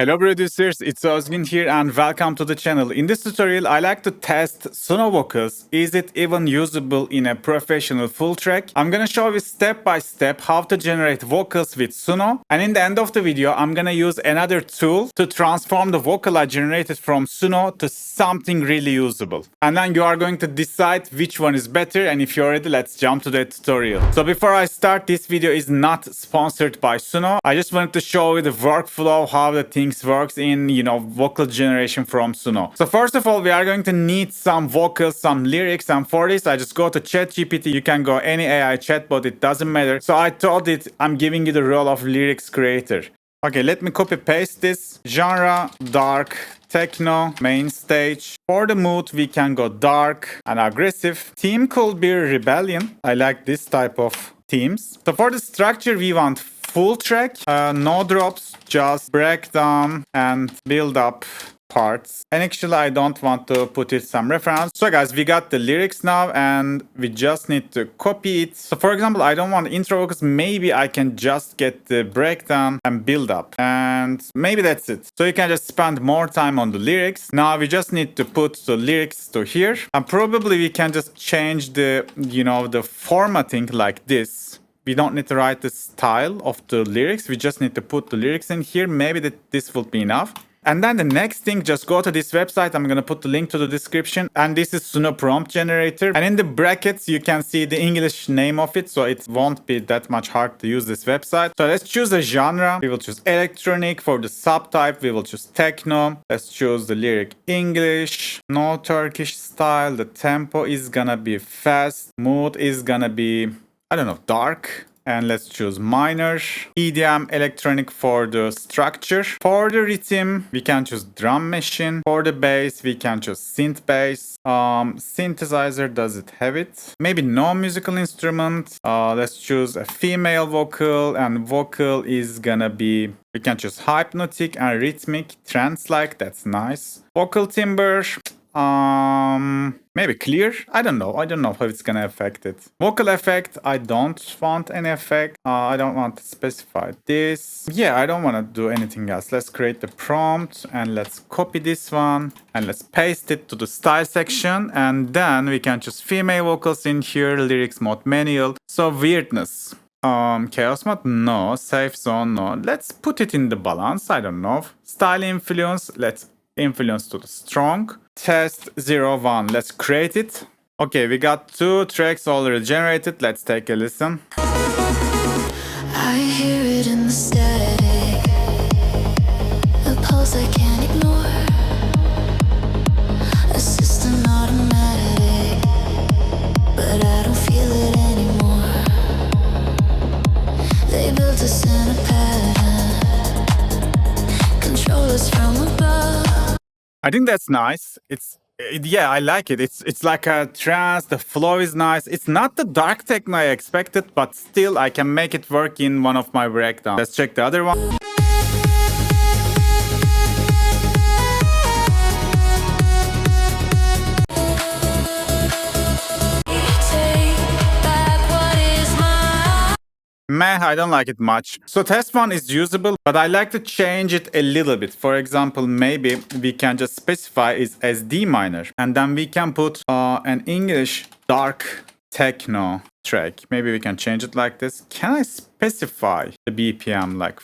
Hello producers, it's Ozgun here and welcome to the channel. In this tutorial, I like to test Suno vocals. Is it even usable in a professional full track? I'm gonna show you step by step how to generate vocals with Suno. And in the end of the video, I'm gonna use another tool to transform the vocal I generated from Suno to something really usable. And then you are going to decide which one is better, and if you're ready, let's jump to the tutorial. So before I start, this video is not sponsored by Suno. I just wanted to show you the workflow, how the thing works in, vocal generation from Suno. So first of all, we are going to need some vocals, some lyrics, and for this, I just go to ChatGPT. You can go any AI chatbot, it doesn't matter. So I told it I'm giving you the role of lyrics creator. Okay, let me copy paste this. Genre, dark, techno, main stage. For the mood, we can go dark and aggressive. Theme could be rebellion. I like this type of themes. So for the structure, we want full track, no drops, just breakdown and build up parts. And actually, I don't want to put it some reference. So guys, we got the lyrics now and we just need to copy it. So for example, I don't want intro vocals. Maybe I can just get the breakdown and build up. And maybe that's it. So you can just spend more time on the lyrics. Now we just need to put the lyrics to here. And probably we can just change the, the formatting like this. We don't need to write the style of the lyrics. We just need to put the lyrics in here. Maybe this will be enough. And then the next thing, just go to this website. I'm going to put the link to the description. And this is Suno Prompt Generator. And in the brackets, you can see the English name of it. So it won't be that much hard to use this website. So let's choose a genre. We will choose electronic. For the subtype, we will choose techno. Let's choose the lyric English. No Turkish style. The tempo is going to be fast. Mood is going to be, dark. And let's choose minor. EDM, electronic for the structure. For the rhythm, we can choose drum machine. For the bass, we can choose synth bass. Synthesizer, does it have it? Maybe no musical instrument. Let's choose a female vocal. And vocal is gonna be, we can choose hypnotic and rhythmic. Trance-like, that's nice. Vocal timbre. Maybe clear. I don't know how it's gonna affect it. Vocal effect, I don't want any effect. I don't want to specify this. Yeah, I don't want to do anything else. Let's create the prompt and let's copy this one and let's paste it to the style section, and then we can choose female vocals in here, lyrics mode manual. So weirdness, chaos mode, no. Safe zone, no. Let's put it in the balance. I don't know. Style influence, let's influence to the strong. Test 01, let's create it. Okay, we got 2 tracks already generated. Let's take a listen. I hear it in the static, a pulse I can't ignore, a system automatic, but I don't feel it anymore. They built us in a pattern, control us from above. I think that's nice. Yeah, I like it. It's like a trance. The flow is nice. It's not the dark techno I expected, but still I can make it work in one of my breakdowns. Let's check the other one. Meh, I don't like it much. So test 1 is usable, but I like to change it a little bit. For example, maybe we can just specify it as D minor. And then we can put an English dark techno track. Maybe we can change it like this. Can I specify the BPM like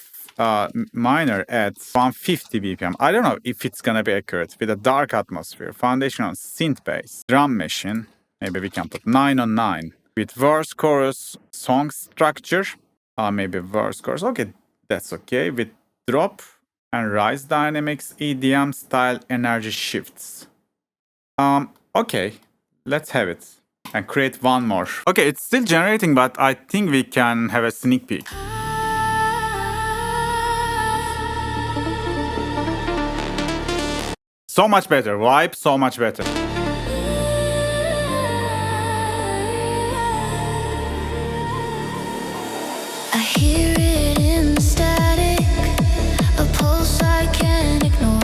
minor at 150 BPM? I don't know if it's gonna be accurate. With a dark atmosphere, foundation on synth bass, drum machine. Maybe we can put 9 on 9. With verse, chorus, song structure, maybe verse, chorus. Okay, that's okay. With drop and rise dynamics, EDM style, energy shifts. Okay, let's have it and create one more. Okay, it's still generating, but I think we can have a sneak peek. So much better, vibe, so much better. I hear it in the static, a pulse I can't ignore,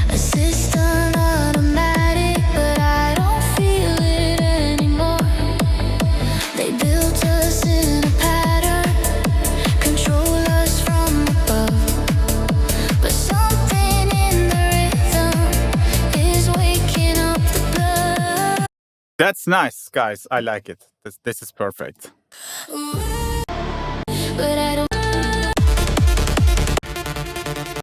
a system automatic, but I don't feel it anymore. They built us in a pattern, control us from above. That's nice, guys. I like it. This is perfect. But I don't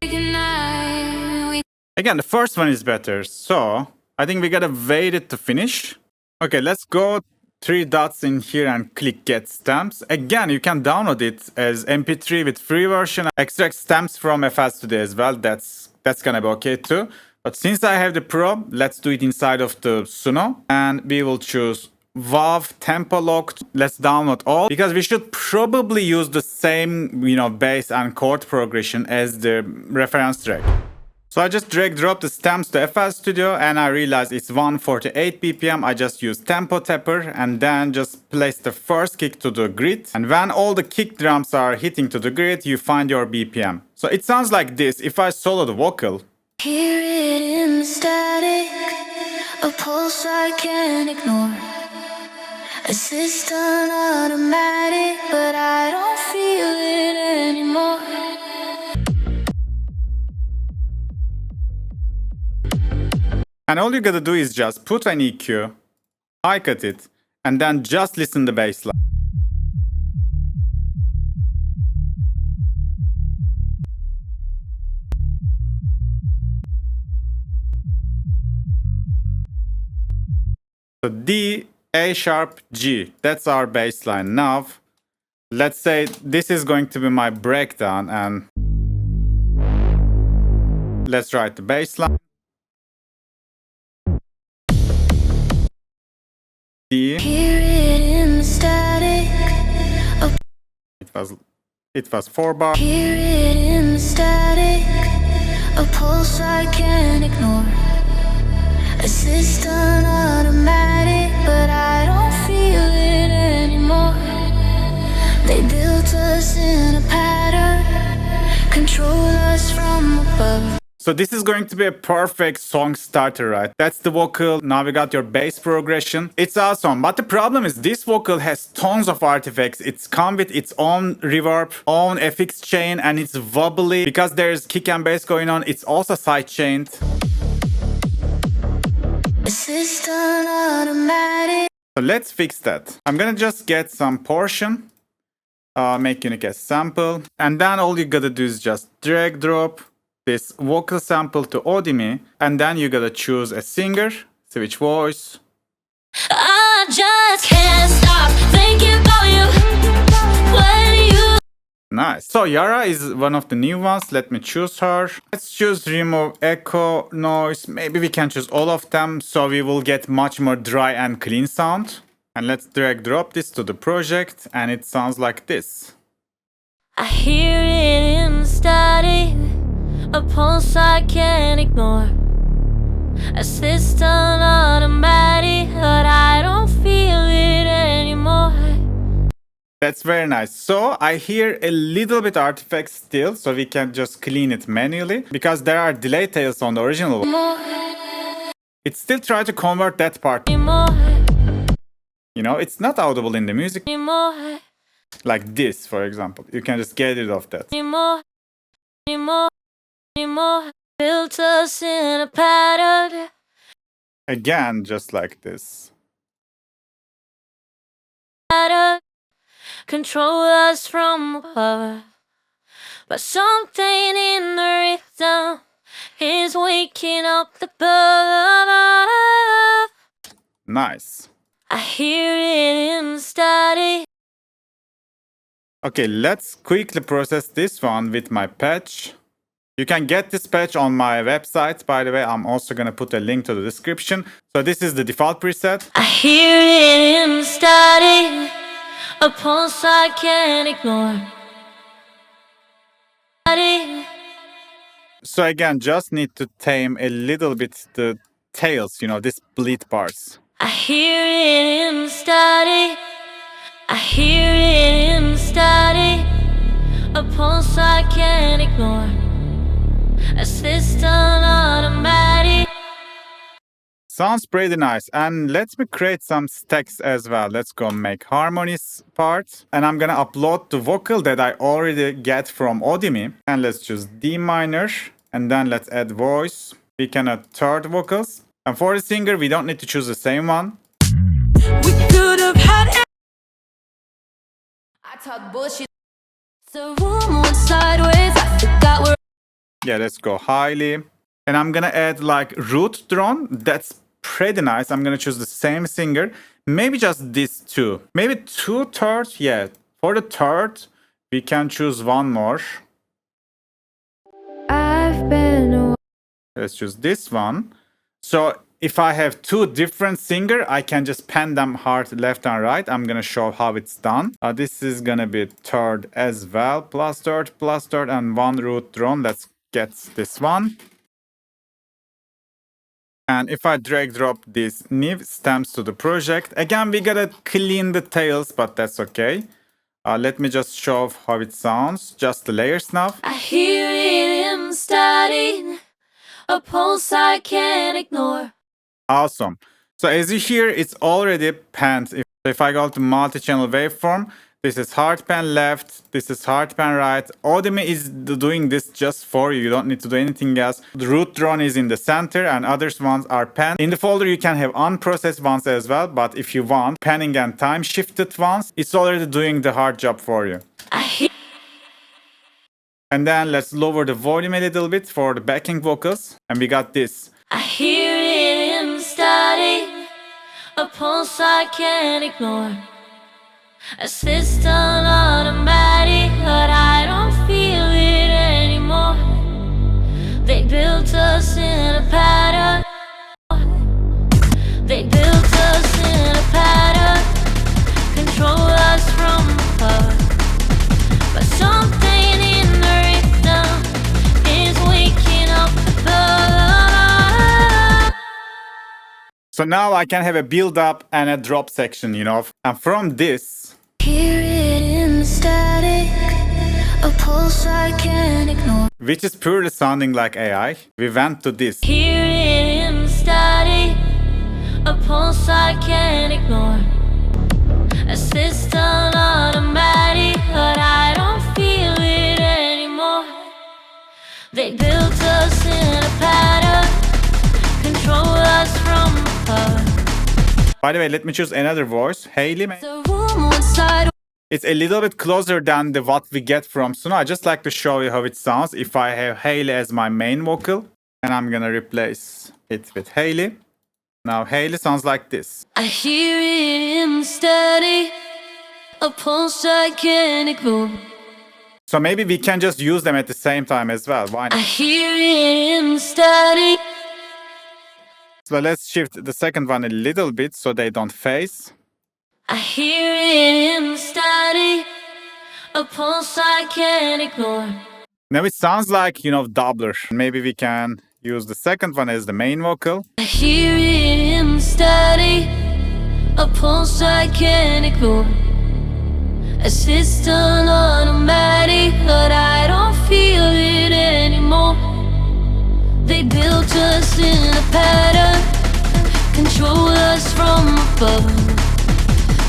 ignite. Again, the first one is better, so I think we gotta wait it to finish. Okay, let's go 3 dots in here and click get stamps. Again, you can download it as MP3 with free version. Extract stamps from FL Studio as well. That's gonna be okay too. But since I have the Pro, let's do it inside of the Suno, and we will choose WAV tempo locked. Let's download all, because we should probably use the same, bass and chord progression as the reference track. So I just drag drop the stamps to FL Studio, and I realized it's 148 BPM. I just use tempo tapper and then just place the first kick to the grid. And when all the kick drums are hitting to the grid, you find your BPM. So it sounds like this. If I solo the vocal, Hear it in the static, a pulse I can't ignore. Assist on automatic, but I don't feel it anymore. and all you gotta do is just put an EQ, high cut it, and then just listen the bass line. So D, A sharp, G. That's our bass line. Now, let's say this is going to be my breakdown, and let's write the bass line. D. Hear it in the static, It was 4 bar. hear it in the static, a pulse I can't ignore. Assist on automatic, but I don't feel it anymore. They built us in a pattern, control us from above. So this is going to be a perfect song starter, right? That's the vocal. Now we got your bass progression. It's awesome. But the problem is this vocal has tons of artifacts. It's come with its own reverb, own FX chain, and it's wobbly. Because there's kick and bass going on, it's also side chained. Assist on automatic. So let's fix that. I'm gonna just get some portion, make unique as sample, and then all you gotta do is just drag drop this vocal sample to Audimee, and then you gotta choose a singer, switch voice. I just can't stop thinking about you. When you Nice. So Yara is one of the new ones. Let me choose her. Let's choose remove echo, noise. Maybe we can choose all of them, so we will get much more dry and clean sound. And let's drag drop this to the project, and it sounds like this. I hear it in the static, a pulse I can't ignore. Assist on automatic, but I don't feel it anymore. That's very nice. So I hear a little bit artifacts still, so we can just clean it manually, because there are delay tails on the original one. More, It still try to convert that part. more, It's not audible in the music. more, Like this, for example. You can just get rid of that. more, more. Built us in a pattern. Again, just like this. Control us from above, but something in the rhythm is waking up the above. Nice. I hear it in the static. Okay, let's quickly process this one with my patch. You can get this patch on my website, by the way. I'm also gonna put a link to the description. So this is the default preset. I hear it in the static, a pulse I can't ignore. So again, just need to tame a little bit the tails, this bleed parts. I hear it in the static. I hear it in the static, a pulse I can't ignore. Assist on automatic. Sounds pretty nice. And let me create some stacks as well. Let's go make harmonies part. And I'm gonna upload the vocal that I already get from Audimee. And let's choose D minor. And then let's add voice. We can add third vocals. And for the singer, we don't need to choose the same one. We could have had. I talk bullshit. The room went sideways. I forgot where. Yeah, let's go highly. And I'm gonna add like root drone. That's pretty nice. I'm gonna choose the same singer. Maybe just these two. Maybe 2/3. Yeah. For the third, we can choose one more. I've been. Let's choose this one. So if I have two different singer, I can just pan them hard left and right. I'm gonna show how it's done. This is gonna be third as well. Plus third, and one root drone. Let's get this one. And if I drag drop these new stems to the project, again, we gotta clean the tails, but that's okay. Let me just show how it sounds. Just the layers now. I hear him starting a pulse I can't ignore. Awesome. So as you hear, it's already panned. If I go to multi-channel waveform, this is hard pan left, this is hard pan right. Audimee is doing this just for you. You don't need to do anything else. The root drone is in the center and others ones are panned. In the folder, you can have unprocessed ones as well. But if you want panning and time shifted ones, it's already doing the hard job for you. And then let's lower the volume a little bit for the backing vocals. And we got this. I hear him starting a pulse I can't ignore. A system automatic, but I don't feel it anymore. They built us in a pattern. They built us in a pattern. Control us from above. But something in the rhythm is waking up the blood. So now I can have a build up and a drop section, you know. And from this, Hear it in the static, a pulse I can't ignore. which is purely sounding like AI, we went to this. Hear it in the static, a pulse I can't ignore. A system automatic, but I don't feel it anymore. They built us in a pattern, control us from above. By the way, let me choose another voice. Hailey. The room went sideways. It's a little bit closer than the what we get from Suno. I just like to show you how it sounds if I have Hailey as my main vocal. And I'm gonna replace it with Hailey. Now Hailey sounds like this. I hear it in the static, a pulse I can't ignore. So maybe we can just use them at the same time as well. Why I not? hear it in the static. So let's shift the second one a little bit so they don't phase. I hear it in the static, a pulse I can't ignore. Now it sounds like, you know, doubler. Maybe we can use the second one as the main vocal. I hear it in the static, a pulse I can't ignore. A system automatic, but I don't feel it anymore. They built us in a pattern, control us from above.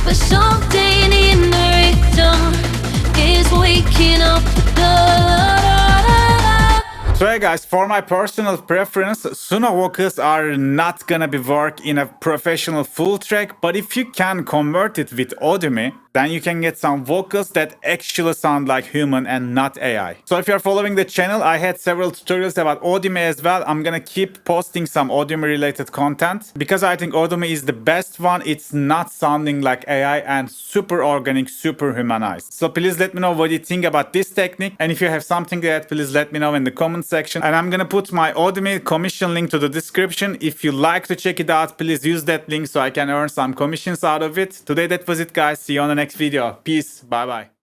But something in the rhythm is waking up the blood. So yeah guys, for my personal preference, Suno vocals are not gonna be work in a professional full track, but if you can convert it with Audimee, then you can get some vocals that actually sound like human and not AI. So if you're following the channel, I had several tutorials about Audimee as well. I'm gonna keep posting some Audimee related content because I think Audimee is the best one. It's not sounding like AI and super organic, super humanized. So please let me know what you think about this technique. And if you have something that, please let me know in the comment section. And I'm gonna put my Audimee commission link to the description. If you like to check it out, please use that link so I can earn some commissions out of it. Today that was it guys. See you on the next video. Peace. Bye bye.